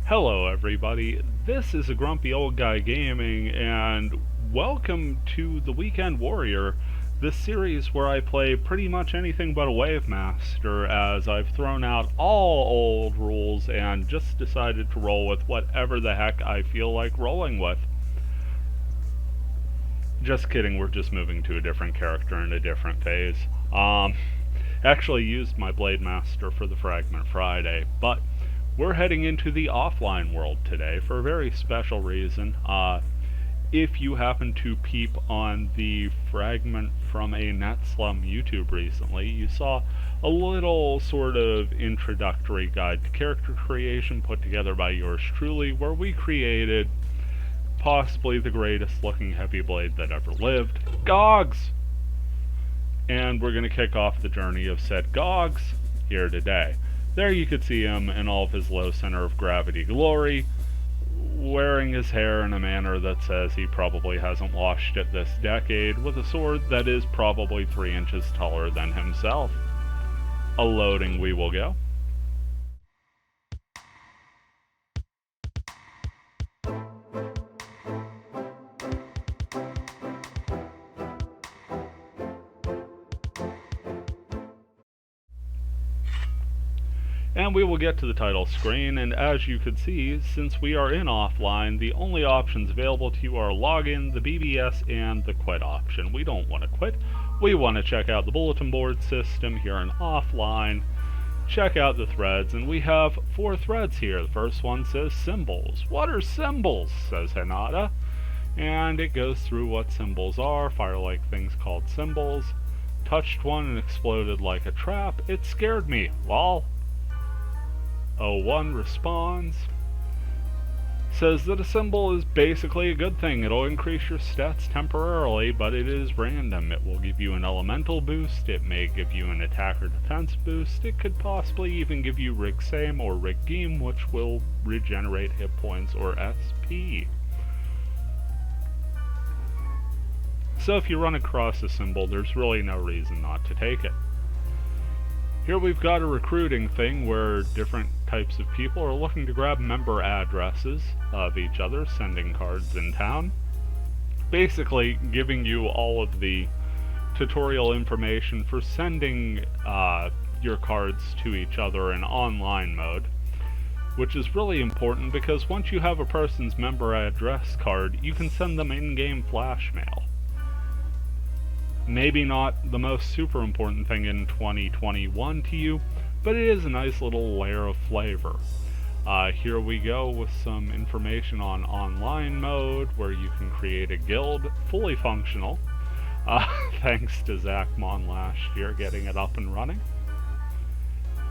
Hello everybody, this is a Grumpy Old Guy Gaming, and welcome to the Weekend Warrior, this series where I play pretty much anything but a Wave Master, as I've thrown out all old rules and just decided to roll with whatever the heck I feel like rolling with. Just kidding, we're just moving to a different character in a different phase. Actually used my Blade Master for the Fragment Friday, but we're heading into the offline world today for a very special reason. If you happen to peep on the Fragment from a Netslum YouTube recently, you saw a little sort of introductory guide to character creation put together by yours truly, where we created possibly the greatest looking heavy blade that ever lived, Gogs! And we're going to kick off the journey of said Gogs here today. There you could see him in all of his low center of gravity glory, wearing his hair in a manner that says he probably hasn't washed it this decade, with a sword that is probably 3 inches taller than himself. A loading we will go. And we will get to the title screen, and as you could see, since we are in offline, the only options available to you are login, the BBS, and the quit option. We don't want to quit. We want to check out the Bulletin Board system here in offline, check out the threads, and we have 4 threads here. The first one says symbols. What are symbols? Says Hinata. And it goes through what symbols are, fire-like things called symbols. Touched one and exploded like a trap. It scared me. Lol. 01 responds, says that a symbol is basically a good thing. It'll increase your stats temporarily, but it is random. It will give you an elemental boost, it may give you an attack or defense boost, it could possibly even give you Rig Same or Rig Geem, which will regenerate hit points or SP. So if you run across a symbol, there's really no reason not to take it. Here we've got a recruiting thing where different types of people are looking to grab member addresses of each other, sending cards in town. Basically giving you all of the tutorial information for sending your cards to each other in online mode, which is really important because once you have a person's member address card, you can send them in-game flash mail. Maybe not the most super important thing in 2021 to you, but it is a nice little layer of flavor. Here we go with some information on online mode, where you can create a guild fully functional, thanks to Zachmon last year getting it up and running.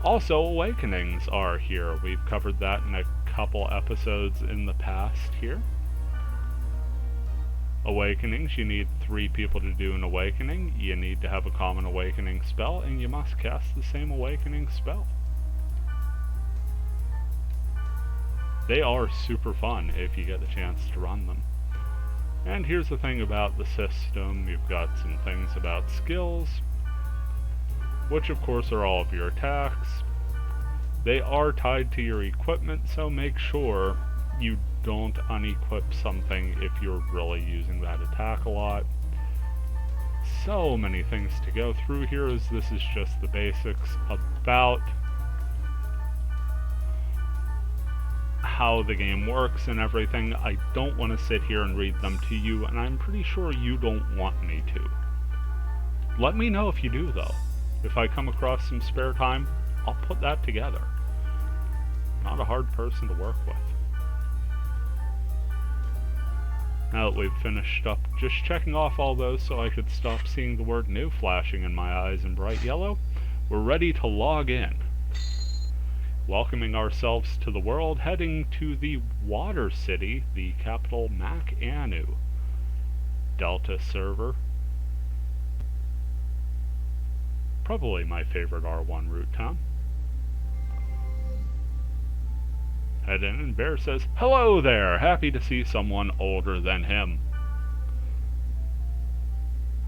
Also, awakenings are here. We've covered that in a couple episodes in the past here. Awakenings, you need 3 people to do an awakening. You need to have a common awakening spell, and you must cast the same awakening spell. They are super fun if you get the chance to run them. And here's the thing about the system. You've got some things about skills, which of course are all of your attacks. They are tied to your equipment, so make sure you don't unequip something if you're really using that attack a lot. So many things to go through here, as this is just the basics about how the game works and everything. I don't want to sit here and read them to you, and I'm pretty sure you don't want me to. Let me know if you do, though. If I come across some spare time, I'll put that together. Not a hard person to work with. Now that we've finished up just checking off all those so I could stop seeing the word new flashing in my eyes in bright yellow, we're ready to log in. Welcoming ourselves to the world, heading to the Water City, the capital Mac Anu. Delta server. Probably my favorite R1 root town. Head in, and Bear says, "Hello there! Happy to see someone older than him."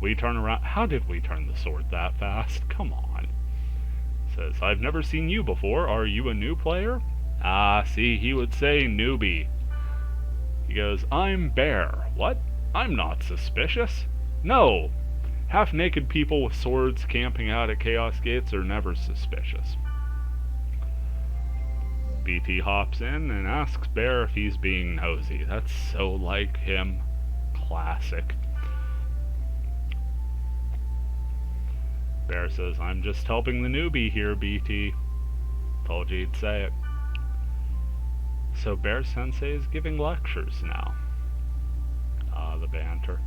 We turn around. How did we turn the sword that fast? Come on. Says, "I've never seen you before. Are you a new player?" Ah, see, he would say newbie. He goes, I'm Bear. What? I'm not suspicious. No. Half-naked people with swords camping out at Chaos Gates are never suspicious. BT hops in and asks Bear if he's being nosy. That's so like him. Classic. Bear says, I'm just helping the newbie here, BT. Told you he'd say it. So Bear Sensei is giving lectures now. Ah, the banter.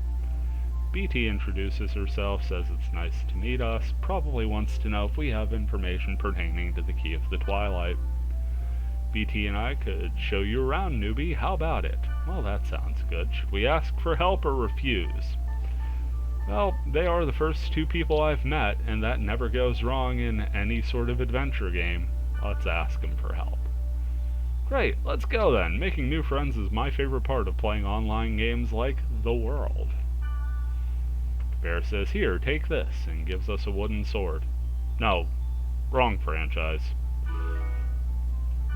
BT introduces herself, says it's nice to meet us, probably wants to know if we have information pertaining to the Key of the Twilight. BT and I could show you around, newbie. How about it? Well, that sounds good. Should we ask for help or refuse? Well, they are the first two people I've met, and that never goes wrong in any sort of adventure game. Let's ask them for help. Great, let's go then. Making new friends is my favorite part of playing online games like The World. Bear says, here, take this, and gives us a wooden sword. No, wrong franchise.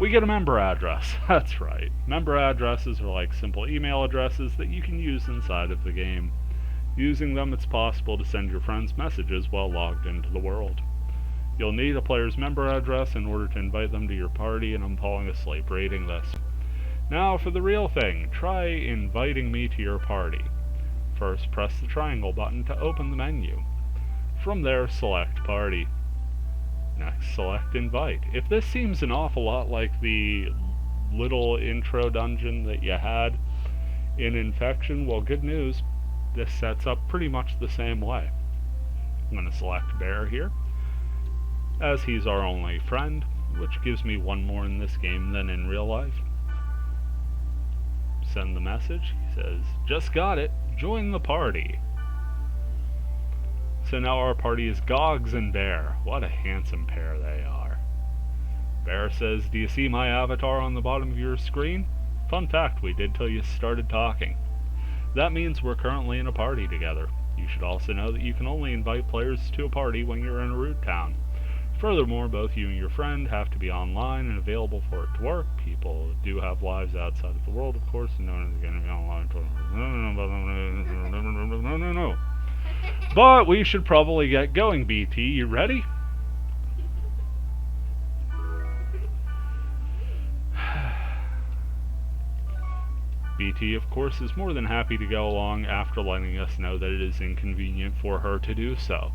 We get a member address. That's right. Member addresses are like simple email addresses that you can use inside of the game. Using them, it's possible to send your friends messages while logged into the world. You'll need a player's member address in order to invite them to your party, and I'm falling asleep reading this. Now for the real thing. Try inviting me to your party. First, press the triangle button to open the menu. From there, select Party. Next, select Invite. If this seems an awful lot like the little intro dungeon that you had in Infection, well, good news. This sets up pretty much the same way. I'm going to select Bear here, as he's our only friend, which gives me one more in this game than in real life. Send the message. He says, just got it. Join the party. So now our party is Gogs and Bear. What a handsome pair they are. Bear says, do you see my avatar on the bottom of your screen? Fun fact, we did till you started talking. That means we're currently in a party together. You should also know that you can only invite players to a party when you're in a root town. Furthermore, both you and your friend have to be online and available for it to work. People do have lives outside of the world, of course, and no one is going to be online. No. But we should probably get going, BT. You ready? BT, of course, is more than happy to go along after letting us know that it is inconvenient for her to do so.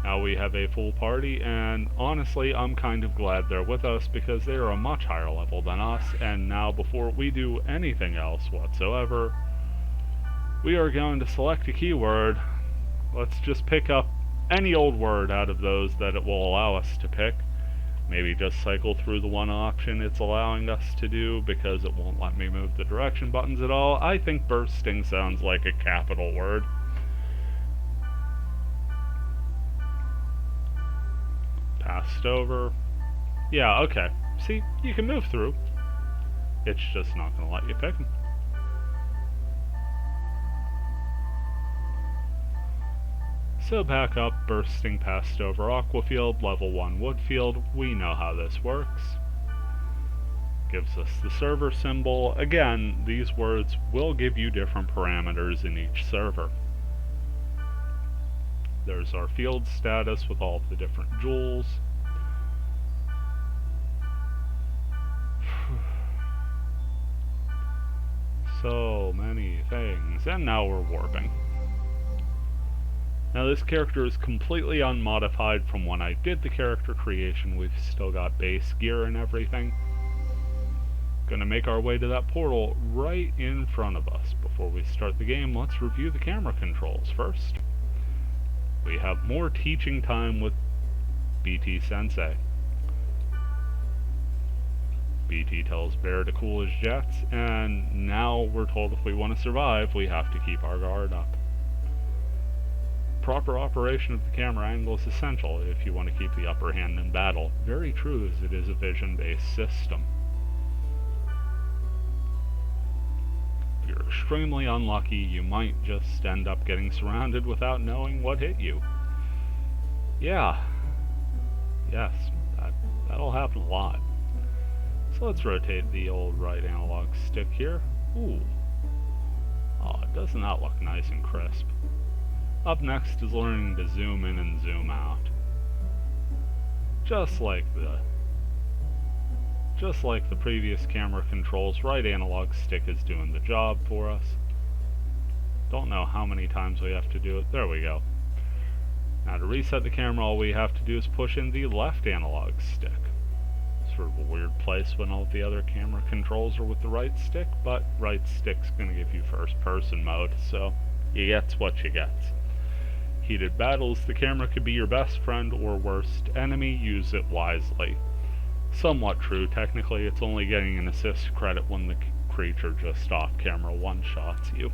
Now we have a full party, and honestly, I'm kind of glad they're with us because they are a much higher level than us, and now before we do anything else whatsoever, we are going to select a keyword. Let's just pick up any old word out of those that it will allow us to pick. Maybe just cycle through the one option it's allowing us to do because it won't let me move the direction buttons at all. I think bursting sounds like a capital word. Passed over. Yeah, okay. See, you can move through. It's just not going to let you pick them. So back up, bursting passed over Aquafield, level 1 Woodfield. We know how this works. Gives us the server symbol. Again, these words will give you different parameters in each server. There's our field status with all of the different jewels. So many things. And now we're warping. Now this character is completely unmodified from when I did the character creation. We've still got base gear and everything. Gonna make our way to that portal right in front of us. Before we start the game, let's review the camera controls first. We have more teaching time with BT Sensei. BT tells Bear to cool his jets, and now we're told if we want to survive, we have to keep our guard up. Proper operation of the camera angle is essential if you want to keep the upper hand in battle. Very true, as it is a vision-based system. If you're extremely unlucky, you might just end up getting surrounded without knowing what hit you. Yeah. Yes, that That'll happen a lot. So let's rotate the old right analog stick here. Ooh. Oh, doesn't that look nice and crisp? Up next is learning to zoom in and zoom out. Just like the previous camera controls, right analog stick is doing the job for us. Don't know how many times we have to do it. There we go. Now to reset the camera, all we have to do is push in the left analog stick. Sort of a weird place when all the other camera controls are with the right stick, but right stick's going to give you first person mode, so you gets what you gets. Heated battles, the camera could be your best friend or worst enemy, use it wisely. Somewhat true, technically it's only getting an assist credit when the creature just off camera one-shots you.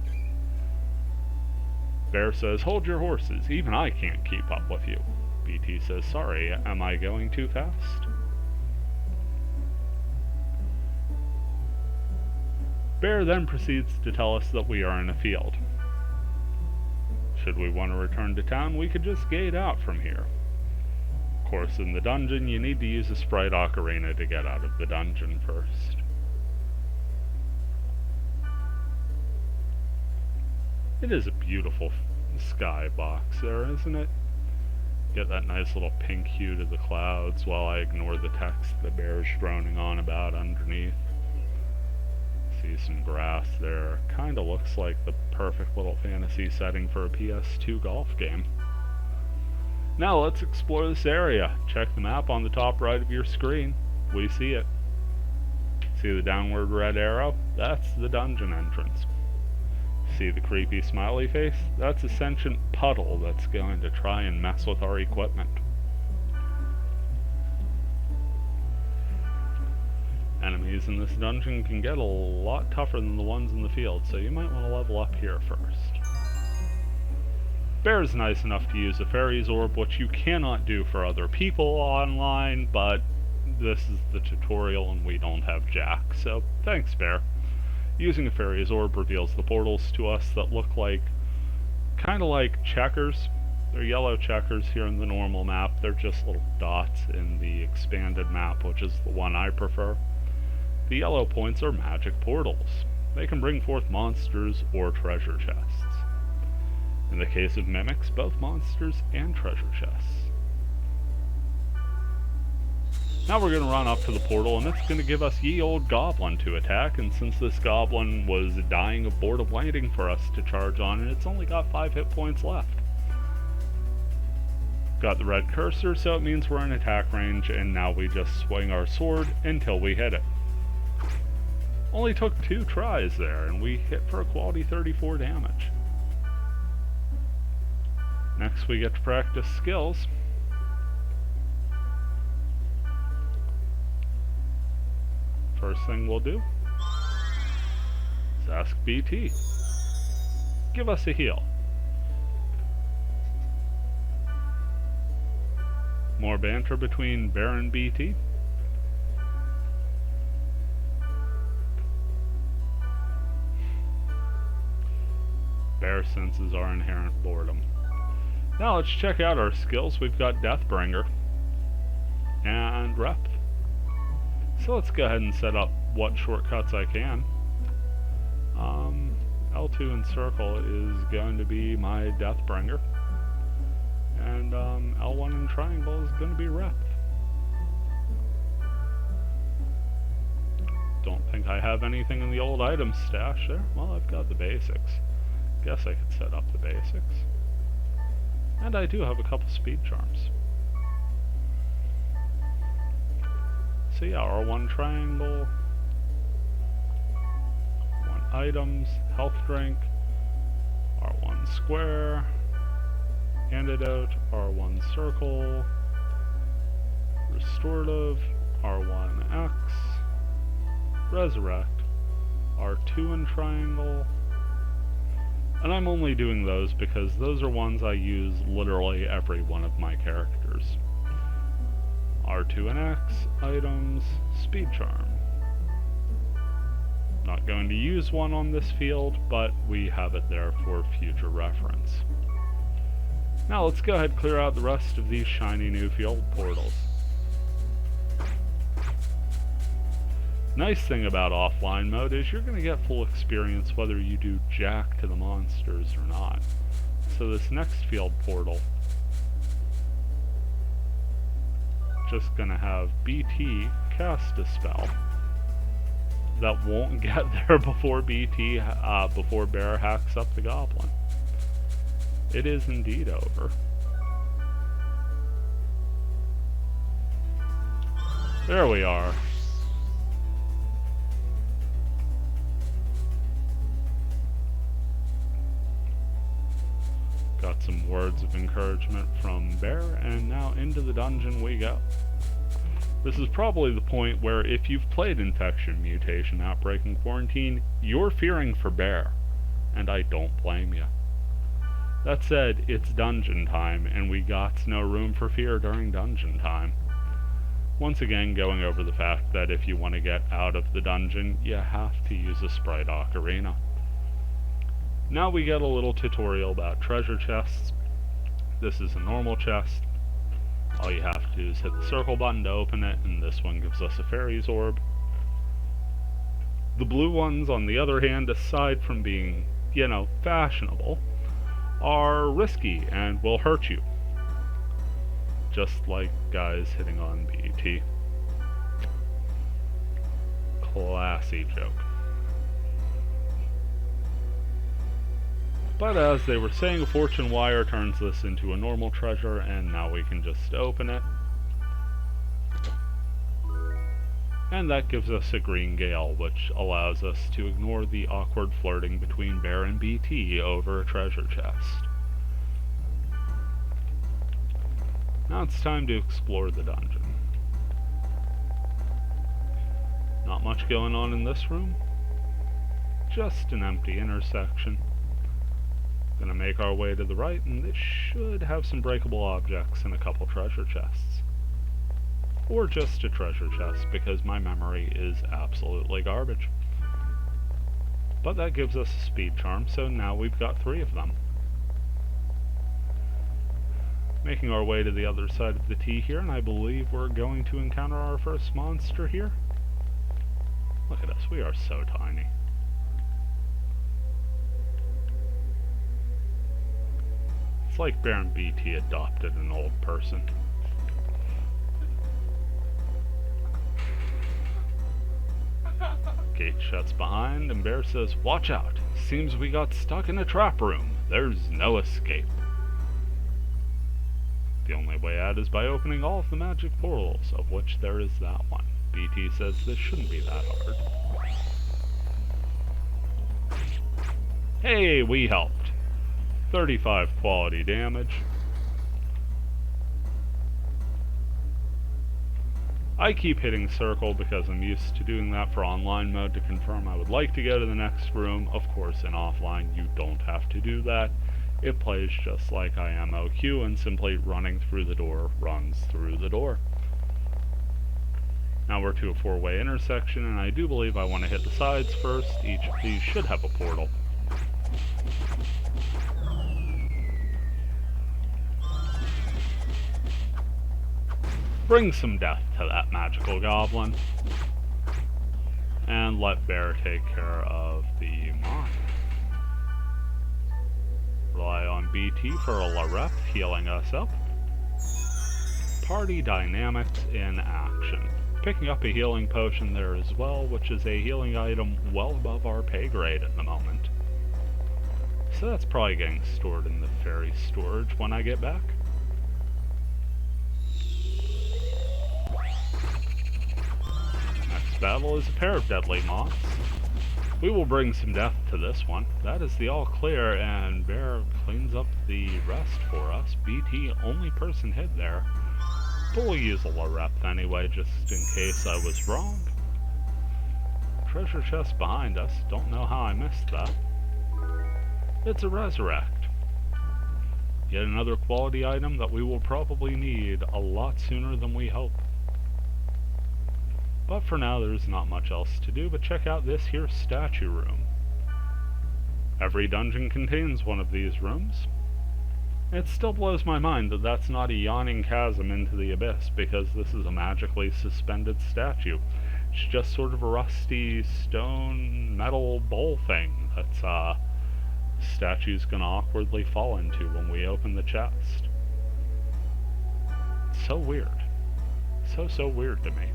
Bear says, hold your horses, even I can't keep up with you. BT says, sorry, am I going too fast? Bear then proceeds to tell us that we are in a field. Should we want to return to town, we could just gate out from here. Of course, in the dungeon, you need to use a sprite ocarina to get out of the dungeon first. It is a beautiful sky box there, isn't it? Get that nice little pink hue to the clouds while I ignore the text the bear's droning on about underneath. See some grass there. Kinda looks like the perfect little fantasy setting for a PS2 golf game. Now let's explore this area. Check the map on the top right of your screen. We see it. See the downward red arrow? That's the dungeon entrance. See the creepy smiley face? That's a sentient puddle that's going to try and mess with our equipment. Enemies in this dungeon can get a lot tougher than the ones in the field, so you might want to level up here first. Bear's nice enough to use a fairy's orb, which you cannot do for other people online, but this is the tutorial and we don't have Jack, so thanks, Bear. Using a fairy's orb reveals the portals to us that look like, kinda like checkers. They're yellow checkers here in the normal map. They're just little dots in the expanded map, which is the one I prefer. The yellow points are magic portals. They can bring forth monsters or treasure chests. In the case of mimics, both monsters and treasure chests. Now we're going to run up to the portal, and it's going to give us ye old goblin to attack, and since this goblin was dying of boredom waiting for us to charge on, and it's only got 5 hit points left. Got the red cursor, so it means we're in attack range, and now we just swing our sword until we hit it. Only took 2 tries there, and we hit for a quality 34 damage. Next we get to practice skills. First thing we'll do is ask BT. Give us a heal. More banter between Bear and BT. Bear senses our inherent boredom. Now let's check out our skills. We've got Deathbringer and Rep. So let's go ahead and set up what shortcuts I can. L2 and circle is going to be my Deathbringer. And L1 and triangle is going to be Rep. Don't think I have anything in the old item stash there. Well, I've got the basics. Guess I could set up the basics. And I do have a couple speed charms. So yeah, R1 triangle, 1 items, health drink, R1 square, antidote, R1 circle, restorative, R1X, resurrect, R2 and triangle. And I'm only doing those because those are ones I use literally every one of my characters. R2 and X, items, speed charm. Not going to use one on this field, but we have it there for future reference. Now let's go ahead and clear out the rest of these shiny new field portals. Nice thing about offline mode is you're going to get full experience whether you do jack to the monsters or not. So this next field portal, just going to have BT cast a spell that won't get there before before Bear hacks up the goblin. It is indeed over. There we are. Got some words of encouragement from Bear, and now into the dungeon we go. This is probably the point where if you've played Infection, Mutation, Outbreak, and Quarantine, you're fearing for Bear, and I don't blame you. That said, it's dungeon time, and we got no room for fear during dungeon time. Once again, going over the fact that if you want to get out of the dungeon, you have to use a Sprite Ocarina. Now we get a little tutorial about treasure chests. This is a normal chest. All you have to do is hit the circle button to open it, and this one gives us a fairy's orb. The blue ones, on the other hand, aside from being, fashionable, are risky and will hurt you. Just like guys hitting on BT. Classy joke. But as they were saying, a fortune wire turns this into a normal treasure, and now we can just open it. And that gives us a green gale, which allows us to ignore the awkward flirting between Bear and BT over a treasure chest. Now it's time to explore the dungeon. Not much going on in this room. Just an empty intersection. Gonna make our way to the right, and this should have some breakable objects and a couple treasure chests. Or just a treasure chest, because my memory is absolutely garbage. But that gives us a speed charm, so now we've got 3 of them. Making our way to the other side of the T here, and I believe we're going to encounter our first monster here. Look at us, we are so tiny. It's like Bear and BT adopted an old person. Gate shuts behind, and Bear says, "Watch out! Seems we got stuck in a trap room. There's no escape." The only way out is by opening all of the magic portals, of which there is that one. BT says this shouldn't be that hard. Hey, we helped. 35 quality damage. I keep hitting circle because I'm used to doing that for online mode to confirm I would like to go to the next room. Of course, in offline, you don't have to do that. It plays just like IMOQ, and simply running through the door runs through the door. Now we're to a 4-way intersection, and I do believe I want to hit the sides first. Each of these should have a portal. Bring some death to that magical goblin. And let Bear take care of the moth. Rely on BT for a Larep healing us up. Party dynamics in action. Picking up a healing potion there as well, which is a healing item well above our pay grade at the moment. So that's probably getting stored in the fairy storage when I get back. Next battle is a pair of deadly moths. We will bring some death to this one. That is the all clear, and Bear cleans up the rest for us. BT, only person hit there. But we'll use a Larep anyway, just in case I was wrong. Treasure chest behind us. Don't know how I missed that. It's a Resurrect. Yet another quality item that we will probably need a lot sooner than we hope. But for now, there's not much else to do but check out this here statue room. Every dungeon contains one of these rooms. It still blows my mind that that's not a yawning chasm into the abyss, because this is a magically suspended statue. It's just sort of a rusty stone metal bowl thing that's statue's gonna awkwardly fall into when we open the chest. It's so weird. So weird to me.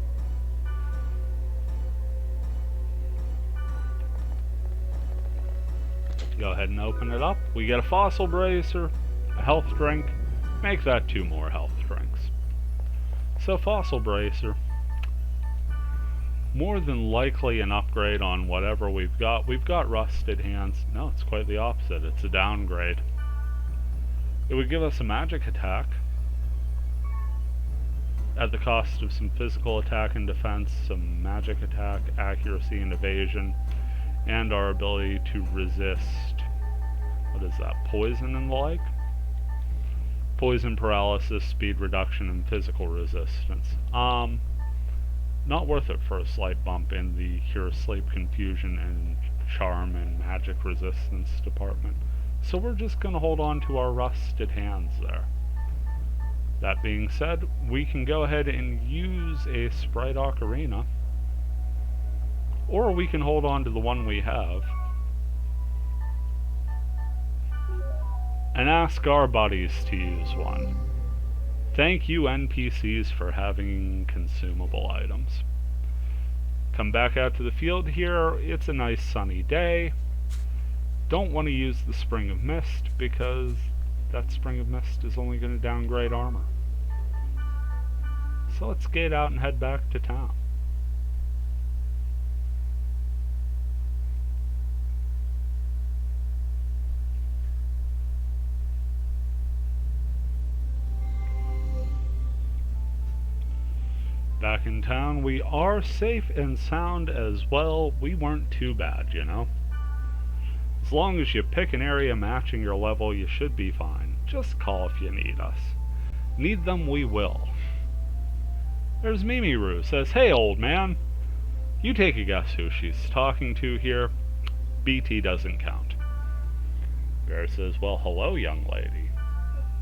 Go ahead and open it up. We get a fossil bracer, a health drink. Make that 2 more health drinks. So fossil bracer, more than likely an upgrade on whatever we've got. We've got rusted hands. No, it's quite the opposite. It's a downgrade. It would give us a magic attack at the cost of some physical attack and defense, some magic attack, accuracy and evasion, and our ability to resist, what is that, poison and the like? Poison, paralysis, speed reduction, and physical resistance. Not worth it for a slight bump in the Cure Sleep, Confusion, and Charm and Magic Resistance department. So we're just going to hold on to our rusted hands there. That being said, we can go ahead and use a Sprite Ocarina, or we can hold on to the one we have and ask our buddies to use one. Thank you NPCs for having consumable items. Come back out to the field here. It's a nice sunny day. Don't want to use the Spring of Mist because that Spring of Mist is only going to downgrade armor. So let's get out and head back to town. Back in town, we are safe and sound as well. We weren't too bad, you know. As long as you pick an area matching your level, you should be fine. Just call if you need us. Need them, we will. There's Mimiru, says, "Hey old man." You take a guess who she's talking to here. BT doesn't count. Bear says, "Well, hello young lady.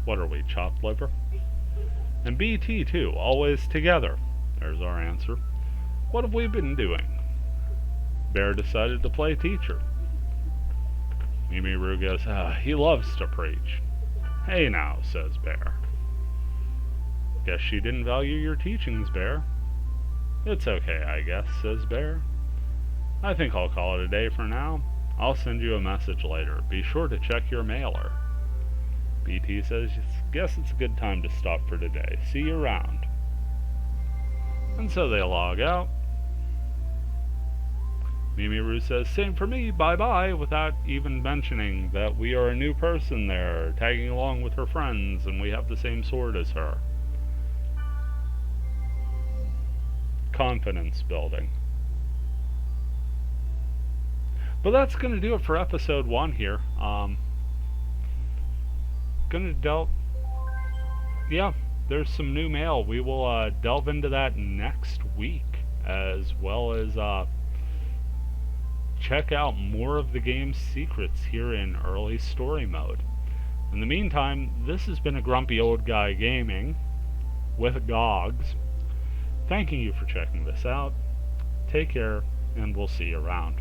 What are we, chopped liver?" And BT too, always together. There's our answer. What have we been doing? Bear decided to play teacher. Mimiru goes, he loves to preach. Hey now, says Bear. Guess she didn't value your teachings, Bear. It's okay, I guess, says Bear. I think I'll call it a day for now. I'll send you a message later. Be sure to check your mailer. BT says, guess it's a good time to stop for today. See you around. And so they log out. Mimiru says, same for me, bye-bye, without even mentioning that we are a new person there, tagging along with her friends, and we have the same sword as her. Confidence building. But that's going to do it for episode 1 here. There's some new mail. We will delve into that next week, as well as check out more of the game's secrets here in early story mode. In the meantime, this has been a grumpy old guy gaming with Gogs. Thanking you for checking this out. Take care, and we'll see you around.